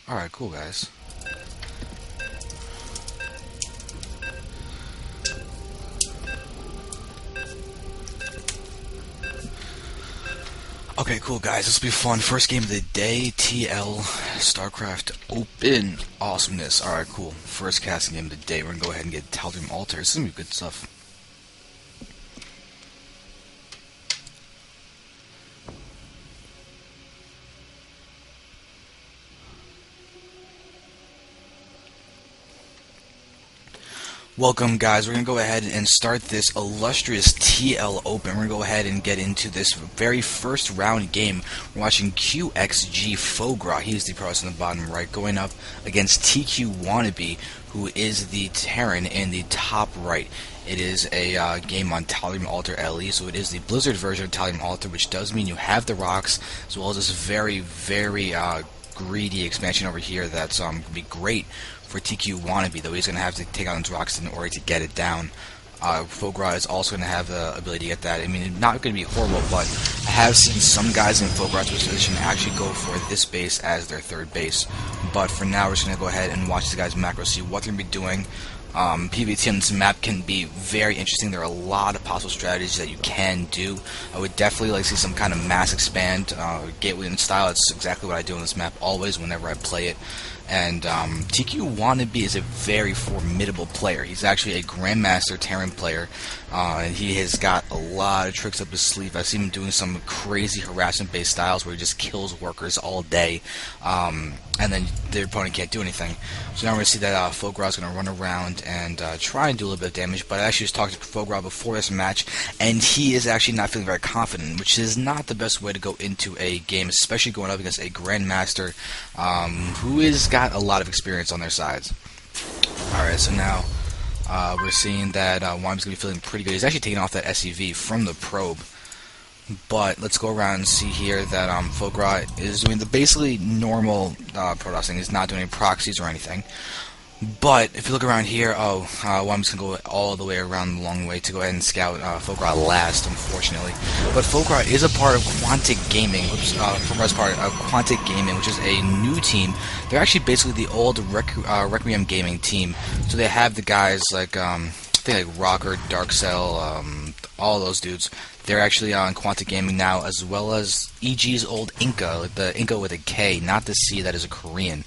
Alright, cool, guys. Okay, cool, guys. This will be fun. First game of the day, TL StarCraft Open. Awesomeness. Alright, cool. First casting game of the day. We're going to go ahead and get Tal'Darim Altar. This is going to be good stuff. Welcome, guys. We're going to go ahead and start this illustrious TL Open. We're going to go ahead and get into this very first round game. We're watching QXGFogRaw. He's the pro in the bottom right, going up against TQWannabe, who is the Terran in the top right. It is a game on Tal'Darim Altar LE, so it is the Blizzard version of Tal'Darim Altar, which does mean you have the rocks, as well as this very, very greedy expansion over here that's going to be great for TQWannabe, though he's going to have to take out those rocks in order to get it down. FogRaw is also going to have the ability to get that. I mean, not going to be horrible, but I have seen some guys in FogRaw's position actually go for this base as their third base. But for now, we're just going to go ahead and watch these guys macro, see what they're going to be doing. PvT on this map can be very interesting. There are a lot of possible strategies that you can do. I would definitely like to see some kind of mass expand, gateway in style. It's exactly what I do on this map always whenever I play it. And TQWannabe is a very formidable player. He's actually a Grandmaster Terran player, and he has got a lot of tricks up his sleeve. I've seen him doing some crazy harassment-based styles where he just kills workers all day, and then their opponent can't do anything. So now we're going to see that FogRaw is going to run around and try and do a little bit of damage, but I actually just talked to FogRaw before this match, and he is actually not feeling very confident, which is not the best way to go into a game, especially going up against a Grandmaster who is got a lot of experience on their sides. Alright, so now we're seeing that Wannabe's going to be feeling pretty good. He's actually taking off that SCV from the probe. But let's go around and see here that FogRaw is doing the basically normal Protoss thing. He's not doing any proxies or anything. But if you look around here, Wannabe's going to go all the way around the long way to go ahead and scout FogRaw last, unfortunately. But FogRaw is a part of Quantic Gaming, FogRaw's part of Quantic Gaming, which is a new team. They're actually basically the old Requiem Gaming team. So they have the guys like, I think like Rocker, Darkcell, all those dudes. They're actually on Quantic Gaming now, as well as EG's old Inca, like the Inca with a K, not the C, that is a Korean,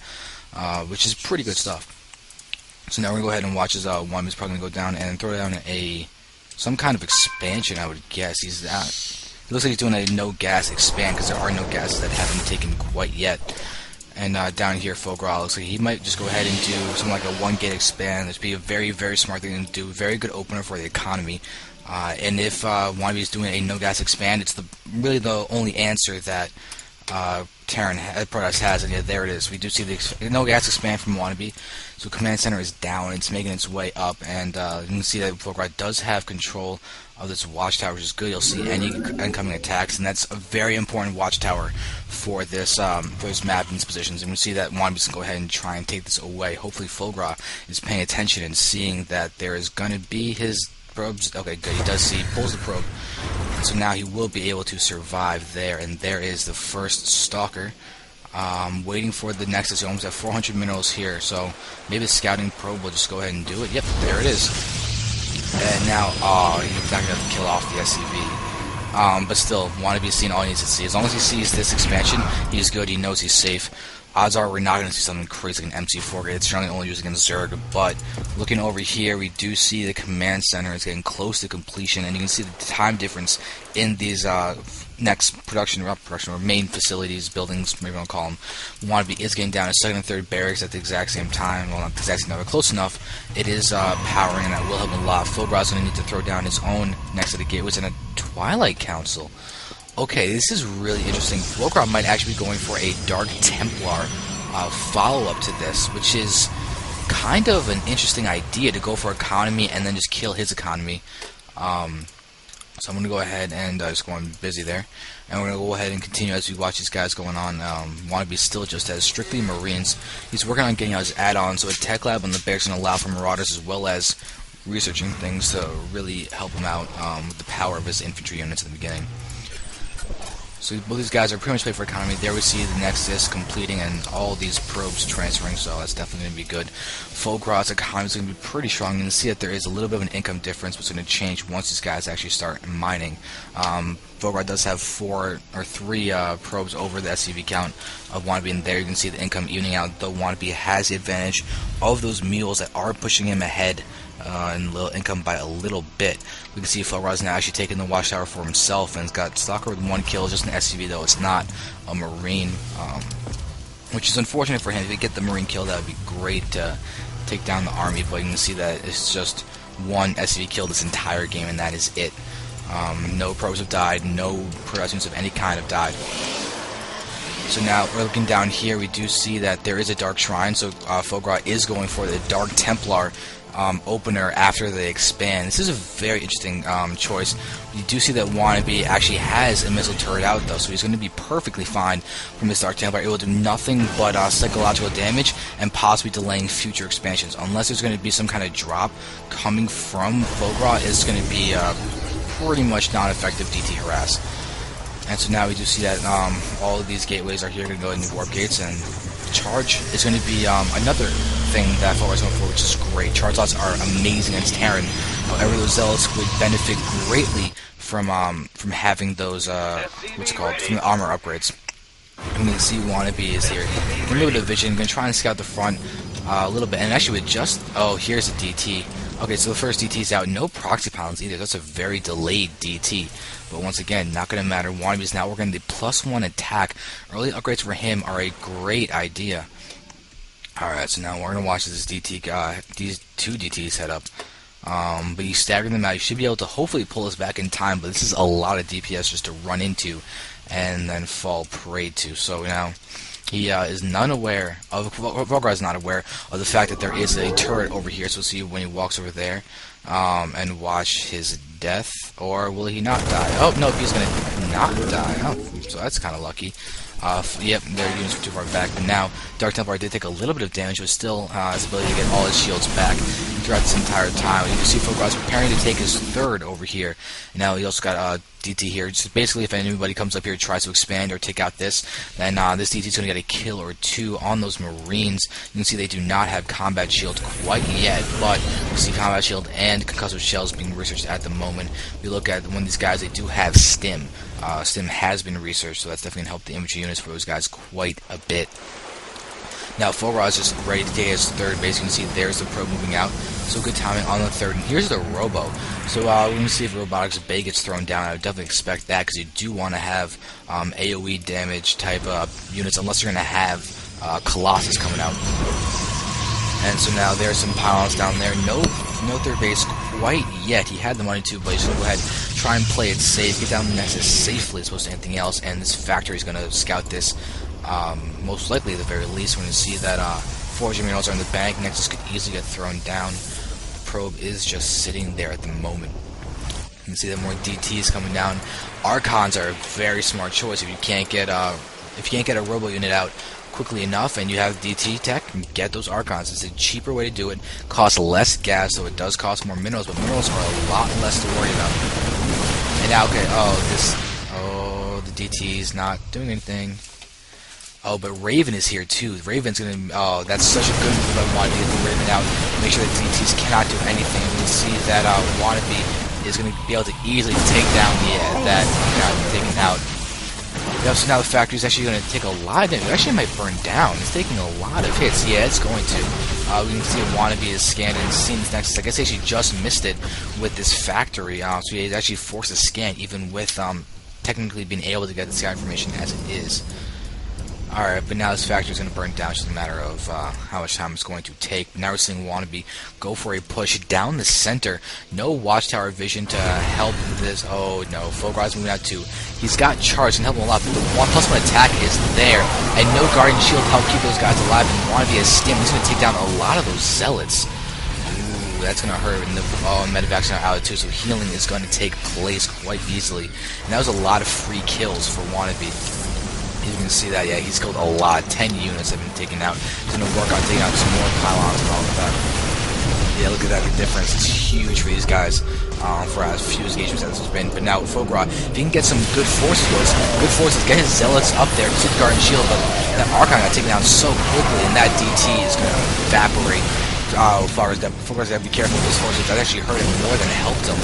which is pretty good stuff. So now we're going to go ahead and watch as Wannabe's probably going to go down and throw down some kind of expansion, I would guess. It looks like he's doing a no-gas expand, because there are no gases that haven't taken quite yet. And down here, FogRaw looks like he might just go ahead and do something like a one-gate expand. This would be a very, very smart thing to do. Very good opener for the economy. And if Wannabe is doing a no-gas expand, it's really the only answer that Terran Protoss has, and yeah, there it is. We do see the no-gas expand from Wannabe. So command center is down, it's making its way up, and you can see that FogRaw does have control of this watchtower, which is good. You'll see any incoming attacks, and that's a very important watchtower for this map and its positions. And we see that Wannabe's going to go ahead and try and take this away. Hopefully FogRaw is paying attention and seeing that there is going to be his probes. Okay, good. He does see, he pulls the probe. And so now he will be able to survive there, and there is the first Stalker. Waiting for the Nexus. He almost have 400 minerals here, so maybe the scouting probe will just go ahead and do it. Yep, there it is. And now, he's not going to have to kill off the SCV. But still, Wannabe's seeing all he needs to see. As long as he sees this expansion, he's good, he knows he's safe. Odds are we're not going to see something crazy like an MC4. It's generally only used against Zerg, but looking over here, we do see the command center is getting close to completion, and you can see the time difference in these next or main facilities, buildings, whatever you want to call them. Wannabe is getting down to second and third barracks at the exact same time. Well, not the exact same time, but close enough. It is powering, and that will help a lot. FogRaw's going to need to throw down his own next to the gateways and a Twilight Council. Okay, this is really interesting. FogRaw might actually be going for a Dark Templar follow-up to this, which is kind of an interesting idea, to go for economy and then just kill his economy. So I'm going to go ahead and just go on busy there. And we're going to go ahead and continue as we watch these guys going on. Wannabe still just has strictly Marines. He's working on getting out his add-ons, so a tech lab on the barracks going to allow for Marauders, as well as researching things to really help him out with the power of his infantry units in the beginning. So both these guys are pretty much playing for economy. There we see the Nexus completing and all these probes transferring, so that's definitely going to be good. FogRaw's economy is going to be pretty strong. You can see that there is a little bit of an income difference, but it's going to change once these guys actually start mining. FogRaw does have 3 probes over the SCV count of Wannabe, and there you can see the income evening out, though Wannabe has the advantage of those mules that are pushing him ahead and little income by a little bit. We can see FogRaw's now actually taking the watchtower for himself, and has got Stalker with 1 kill, just an SCV though, it's not a Marine, which is unfortunate for him. If he get the Marine kill, that would be great to take down the army, but you can see that it's just 1 SCV kill this entire game, and that is it. No probes have died, no presence of any kind have died. So now we're looking down here, we do see that there is a Dark Shrine, so FogRaw is going for the Dark Templar opener after they expand. This is a very interesting choice. You do see that Wannabe actually has a missile turret out though, so he's going to be perfectly fine from this Dark Templar. It will do nothing but psychological damage and possibly delaying future expansions. Unless there's going to be some kind of drop coming from FogRaw, it's going to be pretty much non-effective DT harass. And so now we do see that all of these gateways are here going to go into warp gates, and charge is going to be another thing that FogRaw is going for, which is great. Charge slots are amazing against Terran. However, those zealots would benefit greatly from having those what's it called, from the armor upgrades. And you can see Wannabe is here. A little bit of vision, going to try and scout the front a little bit, and actually with just here's a DT. Okay, so the first DT is out. No proxy pylons either. That's a very delayed DT. But once again, not going to matter. Wannabe is now working the +1 attack. Early upgrades for him are a great idea. Alright, so now we're going to watch this DT guy, these 2 DTs head up. But you stagger them out. You should be able to hopefully pull us back in time, but this is a lot of DPS just to run into and then fall prey to. So now he is unaware of, FogRaw is not aware of the fact that there is a turret over here, so we'll see when he walks over there and watch his death, or will he not die? Oh, no, he's going to not die. Oh, so that's kind of lucky. Yep, their units were too far back, but now Dark Templar did take a little bit of damage, but still his ability to get all his shields back throughout this entire time. You can see FogRaw is preparing to take his 3rd over here. Now he also got DT here. Just basically, if anybody comes up here and tries to expand or take out this, then this DT is going to get a kill or 2 on those Marines. You can see they do not have combat shield quite yet, but you see combat shield and concussive shells being researched at the moment. We look at one of these guys, they do have stim. Stim has been researched, so that's definitely going to help the infantry units for those guys quite a bit. Now FogRaw is just ready to take his 3rd base. You can see there's the probe moving out, so good timing on the 3rd. And here's the robo. So we're going to see if Robotics Bay gets thrown down. I would definitely expect that, because you do want to have AoE damage type units, unless you're going to have Colossus coming out. And so now there's some pylons down there. No 3rd base quite yet. He had the money to, but he's going to go ahead, try and play it safe, get down the Nexus safely as opposed to anything else, and this factory is going to scout this. Most likely, at the very least, we're going to see that 4 minerals are in the bank. Nexus could easily get thrown down. The probe is just sitting there at the moment. You can see that more DTs coming down. Archons are a very smart choice if you can't get a robo unit out quickly enough and you have DT tech, get those Archons. It's a cheaper way to do it. Costs less gas, so it does cost more minerals, but minerals are a lot less to worry about. And now, okay, the DT's not doing anything. Oh, but Raven is here too. Raven's gonna. That's such a good move. I want to get the Raven out. Make sure that DTs cannot do anything. We see that Wannabe is going to be able to easily take down that got taken out. Yep, so now the factory is actually going to take a lot of damage. It actually might burn down. It's taking a lot of hits. Yeah, it's going to. We can see Wannabe is scanned and seen this Nexus. I guess he actually just missed it with this factory. So he's actually forced to scan, even with technically being able to get the scout information as it is. Alright, but now this factory is going to burn down. It's just a matter of how much time it's going to take. Now we're seeing Wannabe go for a push down the center. No watchtower vision to help this. Oh no, FogRaw's moving out too. He's got charge, can help him a lot, but the 1+1 attack is there. And no Guardian Shield to help keep those guys alive. And Wannabe has stim. He's going to take down a lot of those zealots. Ooh, that's going to hurt. And the medevac's now out too, so healing is going to take place quite easily. And that was a lot of free kills for Wannabe. You can see that, yeah, he's killed a lot. 10 units have been taken out. He's going to work on taking out some more pylons and all of that. Yeah, look at that, the difference is huge for these guys. for as few engagements as it's been. But now with FogRaw, if he can get some good forces, get his zealots up there, get the guard and shield, but that Archon got taken down so quickly, and that DT is going to evaporate. FogRaw's got to be careful with his forces. That actually hurt him more than it helped him.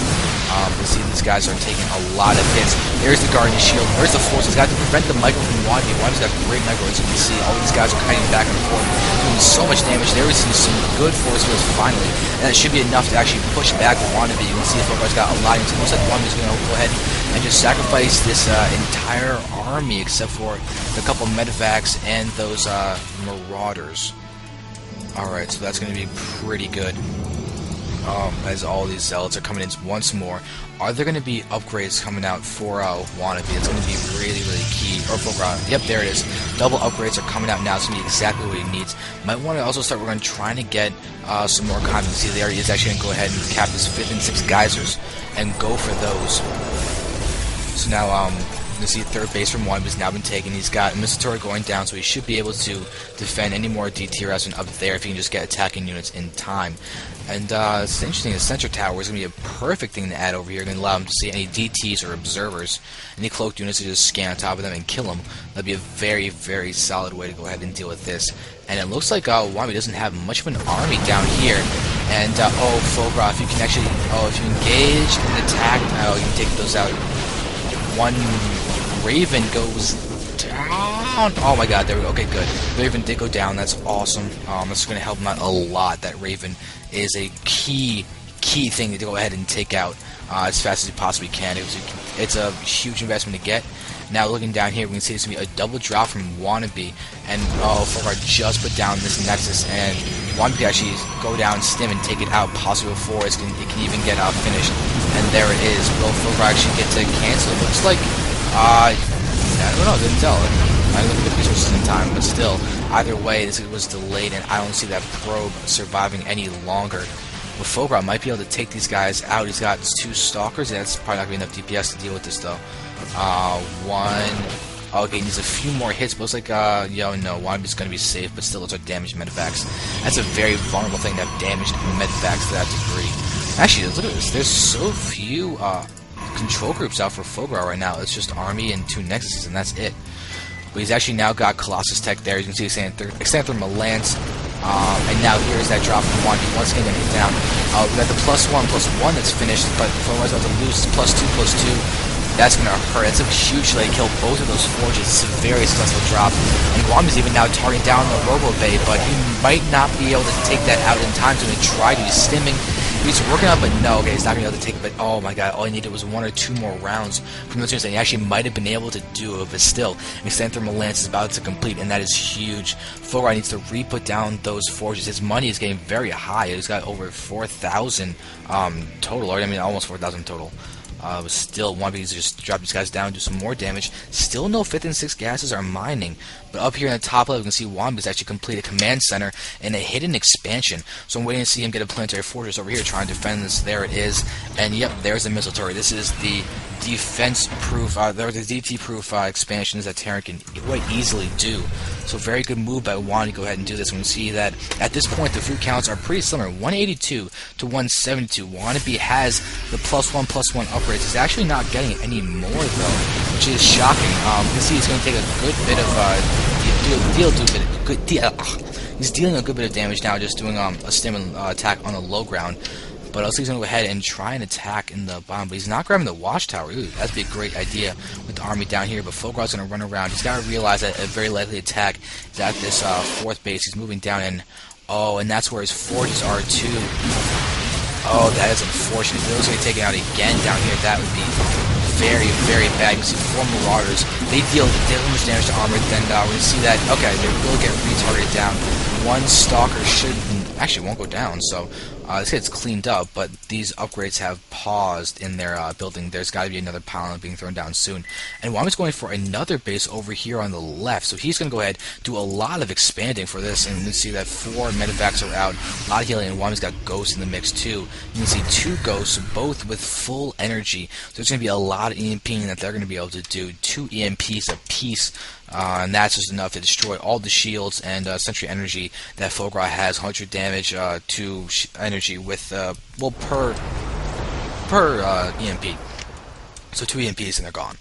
You see these guys are taking a lot of hits. There's the Guardian Shield. Where's the forces? Got to prevent the micro from Wannabe. Wannabe's got great micro, as you can see. All these guys are kiting back and forth, doing so much damage. There is some good force fields finally, and that should be enough to actually push back Wannabe. You can see FogRaw's got a lot. It looks like Wannabe's going to go ahead and just sacrifice this entire army, except for the couple medevacs and those marauders. Alright, so that's going to be pretty good. As all these zealots are coming in once more. Are there going to be upgrades coming out for Wannabe? It's going to be really, really key. Or FogRaw. Yep, there it is. Double upgrades are coming out now. It's going to be exactly what he needs. Might want to also start working on trying to get some more content. See, there he is actually going to go ahead and cap his 5th and 6th geysers and go for those. So now, you can see third base from Wannabe has now been taken. He's got a missile turret going down, so he should be able to defend any more DT routes up there if he can just get attacking units in time. And it's interesting, the Sentry Tower is going to be a perfect thing to add over here. Going to allow him to see any DTs or observers, any cloaked units to just scan on top of them and kill them. That'd be a very, very solid way to go ahead and deal with this. And it looks like Wannabe doesn't have much of an army down here. And, FogRaw, if you can actually, if you engage and attack, you can take those out. One Raven goes down. Oh my god, there we go. Okay, good. Raven did go down. That's awesome. That's going to help him out a lot. That Raven is a key thing to go ahead and take out as fast as you possibly can. It's a huge investment to get. Now looking down here, we can see it's going to be a double drop from Wannabe, and FogRaw just put down this Nexus, and Wannabe can actually go down, stim, and take it out, possibly before it can even get finished. And there it is. Will FogRaw actually get to cancel? It looks like, I don't know, didn't tell. I didn't look at the resources in time, but still, either way, this was delayed, and I don't see that probe surviving any longer. But FogRaw might be able to take these guys out. He's got 2 stalkers, and that's probably not going to be enough DPS to deal with this, though. Okay, he needs a few more hits, but looks like, no, Wannabe's going to be safe, but still looks like damaged medevacs. That's a very vulnerable thing to have damaged medevacs to that degree. Actually, look at this. There's so few control groups out for FogRaw right now. It's just Army and 2 Nexuses, and that's it. But he's actually now got Colossus Tech there. You can see Extanther Lance. And now here's that drop from Wannabe. Once again, going to hit down. We got the +1/+1 that's finished, but FogRaw's about to lose +2/+2. That's going to hurt. That's a huge delay. Kill both of those forges. It's a very successful drop. And Wannabe's even now targeting down the Robo Bay, but he might not be able to take that out in time. So he tried to. He's stimming. He's working up, but no, okay, he's not going to be able to take it. But oh my god, all he needed was 1 or 2 more rounds from the turns, and he actually might have been able to do it, but still, Extanther Lance is about to complete, and that is huge. FogRaw needs to re-put down those forges. His money is getting very high. He's got over 4,000 total, or I mean almost 4,000 total. But still, Wannabe needs to just drop these guys down and do some more damage. Still no 5th and 6th gases are mining. But up here in the top level, you can see Wannabe's actually completed a command center and a hidden expansion. So I'm waiting to see him get a planetary fortress over here trying to defend this. There it is. And yep, there's the missile turret. This is the defense-proof, the DT-proof expansions that Terran can quite easily do. So very good move by Wannabe to go ahead and do this. We can see that at this point the food counts are pretty similar, 182 to 172. Wannabe has the +1/+1 upgrades. He's actually not getting any more though, which is shocking. You can see he's going to take a good bit of he's dealing a good bit of damage now, just doing a stim attack on the low ground. But also he's going to go ahead and try and attack in the bottom. But he's not grabbing the watchtower. Ooh, that'd be a great idea with the army down here. But FogRaw's going to run around. He's got to realize that a very likely attack is at this 4th base. He's moving down, and and that's where his forges are too. Oh, that is unfortunate. If those get taken out again down here, that would be very, very bad. You can see 4 Marauders. They deal much damage to armor. Then we're going to see that, okay, they will get retargeted down. 1 Stalker actually won't go down, so this gets cleaned up, but these upgrades have paused in their building. There's got to be another pylon being thrown down soon. And Wannabe's going for another base over here on the left, so he's going to go ahead do a lot of expanding for this, and you can see that 4 medevacs are out, a lot of healing, and Wannabe's got ghosts in the mix too. You can see 2 ghosts, both with full energy, so there's going to be a lot of EMPing that they're going to be able to do, 2 EMPs apiece. And that's just enough to destroy all the shields and sentry energy that FogRaw has. 100 damage to energy with, per EMP. So 2 EMPs and they're gone.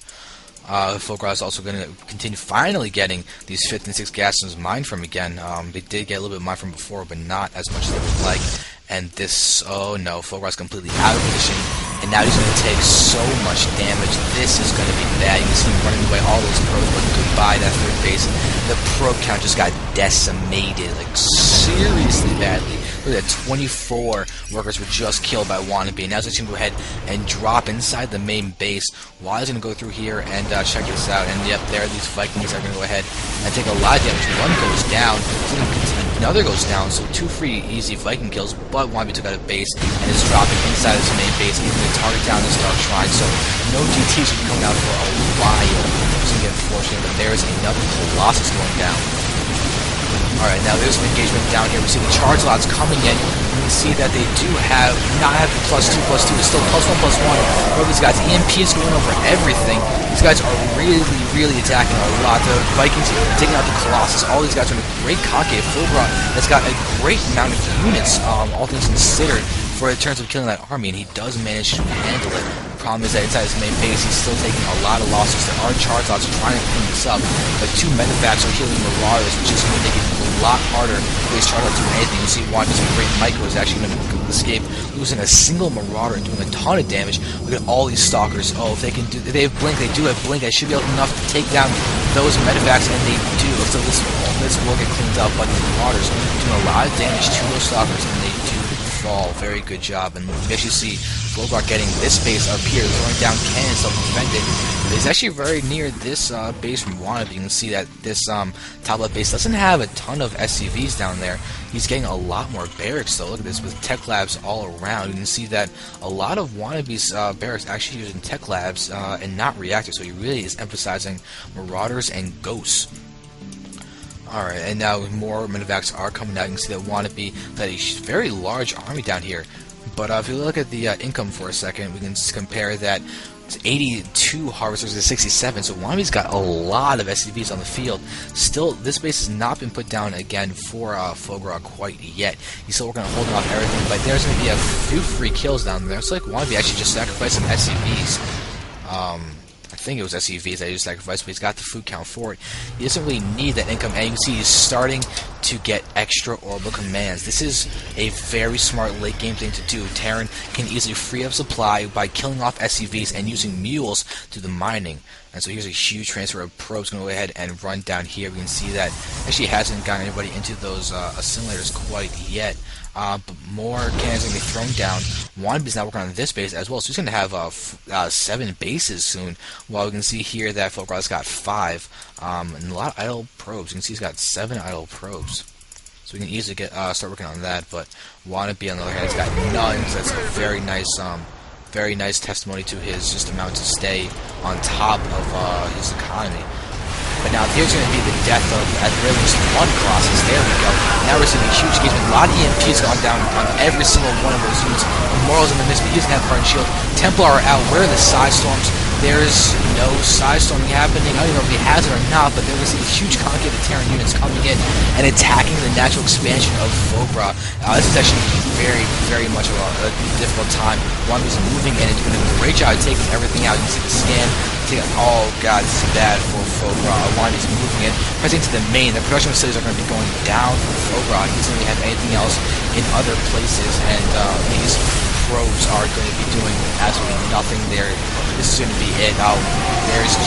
FogRaw is also going to continue finally getting these 5th and 6th gas zones mined from again. They did get a little bit mined from before, but not as much as they would like. And this, oh no, FogRaw is completely out of position, and now he's going to take so much damage. This is going to be bad. You can see him running away all those probes, but goodbye that 3rd base. The probe count just got decimated, like seriously badly. Look at that, 24 workers were just killed by Wannabe. Now he's going to go ahead and drop inside the main base. While he's going to go through here and check this out. And yep, there these Vikings are going to go ahead and take a lot of damage. One goes down, another goes down, so 2 free easy Viking kills, but Wannabe took out a base and is dropping inside his main base. He's going to target down this Dark Shrine, so no GTs will be coming out for a while. It's going to get unfortunate, but there's another Colossus going down. Alright, now there's some engagement down here. We see the charge lots coming in. You can see that they do not have the +2/+2. It's still +1/+1. All these guys, EMP is going over everything. These guys are really attacking a lot. The Vikings are taking out the Colossus. All these guys are in a great concave. FogRaw has got a great amount of units, all things considered, in terms of killing that army, and he does manage to handle it. The problem is that inside his main base, he's still taking a lot of losses. There are charge lots trying to clean this up, but 2 medevacs are healing Marauders, which is going to make it a lot harder for these charge lots to do anything. You see one just a great micro is actually going to escape, losing a single Marauder and doing a ton of damage. Look at all these Stalkers. Oh, if they can do, they have Blink, they do have Blink. They should be able enough to take down those medevacs, and they do. So this will get cleaned up, but the Marauders doing a lot of damage to those Stalkers, and they do fall. Very good job. And you actually see FogRaw getting this base up here, throwing down cannons to defend it. It's actually very near this base from Wannabe. You can see that this top left base doesn't have a ton of SCVs down there. He's getting a lot more barracks though. Look at this, with tech labs all around. You can see that a lot of Wannabe's barracks actually using tech labs and not reactors. So he really is emphasizing Marauders and Ghosts. Alright, and now more medevacs are coming out. You can see that Wannabe had a very large army down here. But if you look at the income for a second, we can compare that to 82 harvesters to 67. So Wannabe's got a lot of SCVs on the field. Still, this base has not been put down again for FogRaw quite yet. He's still working on holding off everything, but there's going to be a few free kills down there. It's like Wannabe actually just sacrificed some SCVs. I think it was SCVs that he just sacrificed, but he's got the food count for it. He doesn't really need that income, and you can see he's starting to get extra orbital commands. This is a very smart late game thing to do. Terran can easily free up supply by killing off SCVs and using mules to the mining. And so here's a huge transfer of probes. Going to go ahead and run down here. We can see that actually hasn't gotten anybody into those assimilators quite yet. But more cannons are going to be thrown down. Wannabe's now working on this base as well, so he's going to have 7 bases soon. While we can see here that FogRaw's got 5, and a lot of idle probes. You can see he's got 7 idle probes. So we can easily start working on that. But Wannabe, on the other hand, has got none. So that's a very nice testimony to his just amount to stay on top of his economy. But now here's going to be the death of at very least 1 Colossus. There we go. Now we're seeing a huge engagement. A lot of EMPs gone down on every single one of those units. Memorial's in the midst, but he doesn't have Hardened Shield. Templar are out. Where are the side storms? There's no side storming happening. I don't even know if he has it or not, but there was a huge concave of Terran units coming in and attacking the natural expansion of FogRaw. This is actually very much a difficult time. Wannabe's moving in and doing a great job of taking everything out. You can see the scan. Oh god, this is bad for FogRaw. Wannabe's moving in, pressing to the main. The production facilities are going to be going down for FogRaw. He doesn't really have anything else in other places, and these probes are going to be doing absolutely nothing there. This is going to be it. There's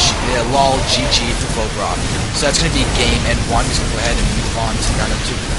lol GG for FogRaw. So that's going to be a game, and Wannabe's going to go ahead and move on to round 2.